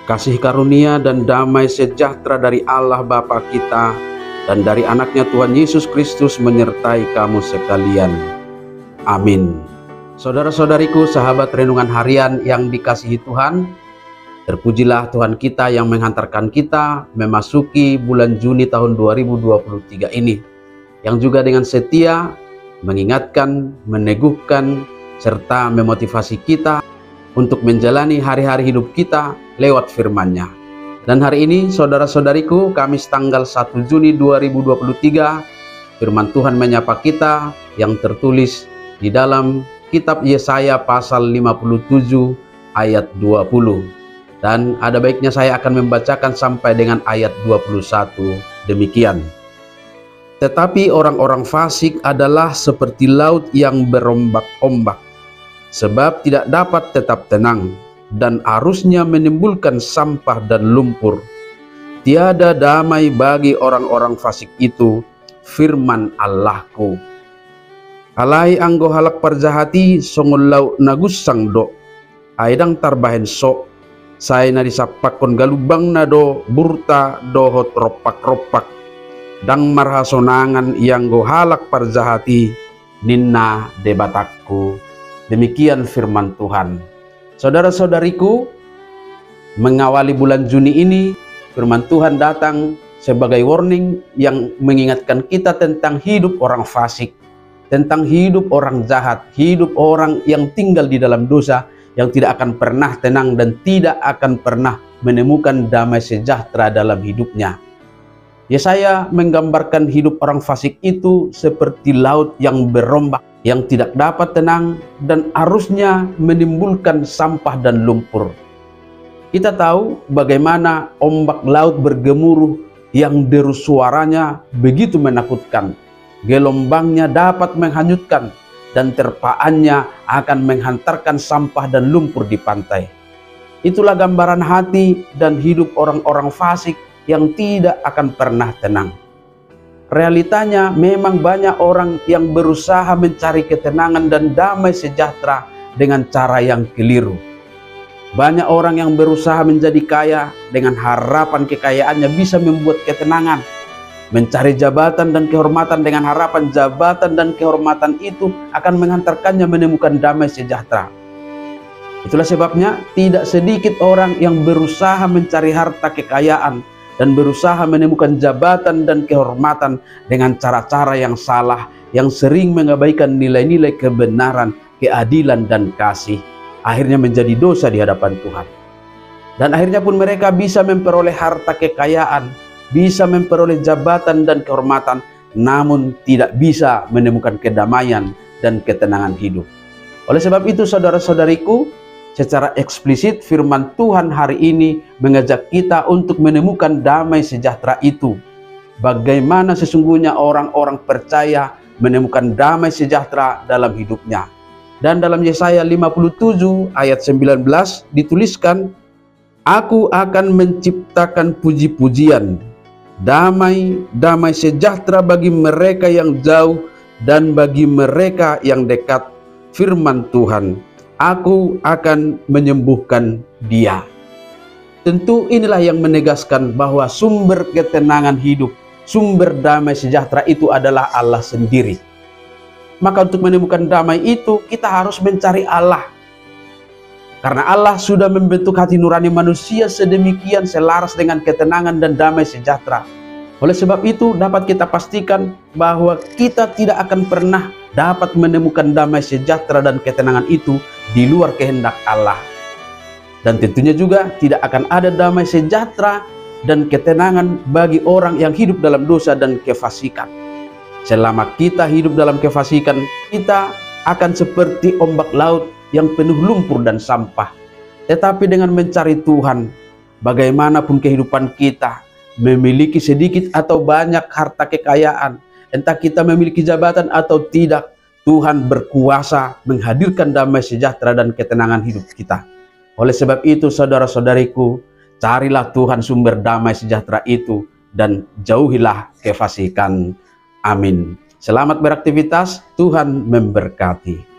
Kasih karunia dan damai sejahtera dari Allah Bapa kita dan dari anaknya Tuhan Yesus Kristus menyertai kamu sekalian. Amin. Saudara-saudariku, sahabat renungan harian yang dikasihi Tuhan, terpujilah Tuhan kita yang menghantarkan kita memasuki bulan Juni tahun 2023 ini, yang juga dengan setia mengingatkan, meneguhkan, serta memotivasi kita untuk menjalani hari-hari hidup kita lewat firman-Nya. Dan hari ini, saudara-saudariku, Kamis tanggal 1 Juni 2023, firman Tuhan menyapa kita yang tertulis di dalam kitab Yesaya pasal 57 ayat 20. Dan ada baiknya saya akan membacakan sampai dengan ayat 21 demikian. Tetapi orang-orang fasik adalah seperti laut yang berombak-ombak, sebab tidak dapat tetap tenang, dan arusnya menimbulkan sampah dan lumpur. Tiada damai bagi orang-orang fasik itu, firman Allahku. Alai anggo halak parjahati songol lau nagusang do, aidang tarbahen so, saya na disapakon galubang na do burta dohot ropak-ropak, dang marhasonangan yang go halak parjahati ninna debatakku. Demikian firman Tuhan. Saudara-saudariku, mengawali bulan Juni ini, firman Tuhan datang sebagai warning yang mengingatkan kita tentang hidup orang fasik, tentang hidup orang jahat, hidup orang yang tinggal di dalam dosa, yang tidak akan pernah tenang dan tidak akan pernah menemukan damai sejahtera dalam hidupnya. Yesaya menggambarkan hidup orang fasik itu seperti laut yang berombak, yang tidak dapat tenang dan arusnya menimbulkan sampah dan lumpur. Kita tahu bagaimana ombak laut bergemuruh yang deru suaranya begitu menakutkan. Gelombangnya dapat menghanyutkan dan terpaannya akan menghantarkan sampah dan lumpur di pantai. Itulah gambaran hati dan hidup orang-orang fasik yang tidak akan pernah tenang. Realitanya memang banyak orang yang berusaha mencari ketenangan dan damai sejahtera dengan cara yang keliru. Banyak orang yang berusaha menjadi kaya dengan harapan kekayaannya bisa membuat ketenangan. Mencari jabatan dan kehormatan dengan harapan jabatan dan kehormatan itu akan menghantarkannya menemukan damai sejahtera. Itulah sebabnya tidak sedikit orang yang berusaha mencari harta kekayaan dan berusaha menemukan jabatan dan kehormatan dengan cara-cara yang salah, yang sering mengabaikan nilai-nilai kebenaran, keadilan, dan kasih. Akhirnya menjadi dosa di hadapan Tuhan. Dan akhirnya pun mereka bisa memperoleh harta kekayaan, bisa memperoleh jabatan dan kehormatan, namun tidak bisa menemukan kedamaian dan ketenangan hidup. Oleh sebab itu, saudara-saudariku, secara eksplisit firman Tuhan hari ini mengajak kita untuk menemukan damai sejahtera itu. Bagaimana sesungguhnya orang-orang percaya menemukan damai sejahtera dalam hidupnya. Dan dalam Yesaya 57 ayat 19 dituliskan, Aku akan menciptakan puji-pujian, damai sejahtera bagi mereka yang jauh dan bagi mereka yang dekat, firman Tuhan. Aku akan menyembuhkan dia. Tentu inilah yang menegaskan bahwa sumber ketenangan hidup, sumber damai sejahtera itu adalah Allah sendiri. Maka untuk menemukan damai itu kita harus mencari Allah. Karena Allah sudah membentuk hati nurani manusia sedemikian selaras dengan ketenangan dan damai sejahtera. Oleh sebab itu dapat kita pastikan bahwa kita tidak akan pernah dapat menemukan damai sejahtera dan ketenangan itu di luar kehendak Allah. Dan tentunya juga tidak akan ada damai sejahtera dan ketenangan bagi orang yang hidup dalam dosa dan kefasikan. Selama kita hidup dalam kefasikan, kita akan seperti ombak laut yang penuh lumpur dan sampah. Tetapi dengan mencari Tuhan, bagaimanapun kehidupan kita, memiliki sedikit atau banyak harta kekayaan, entah kita memiliki jabatan atau tidak, Tuhan berkuasa menghadirkan damai sejahtera dan ketenangan hidup kita. Oleh sebab itu, saudara-saudariku, carilah Tuhan sumber damai sejahtera itu dan jauhilah kefasikan. Amin. Selamat beraktivitas, Tuhan memberkati.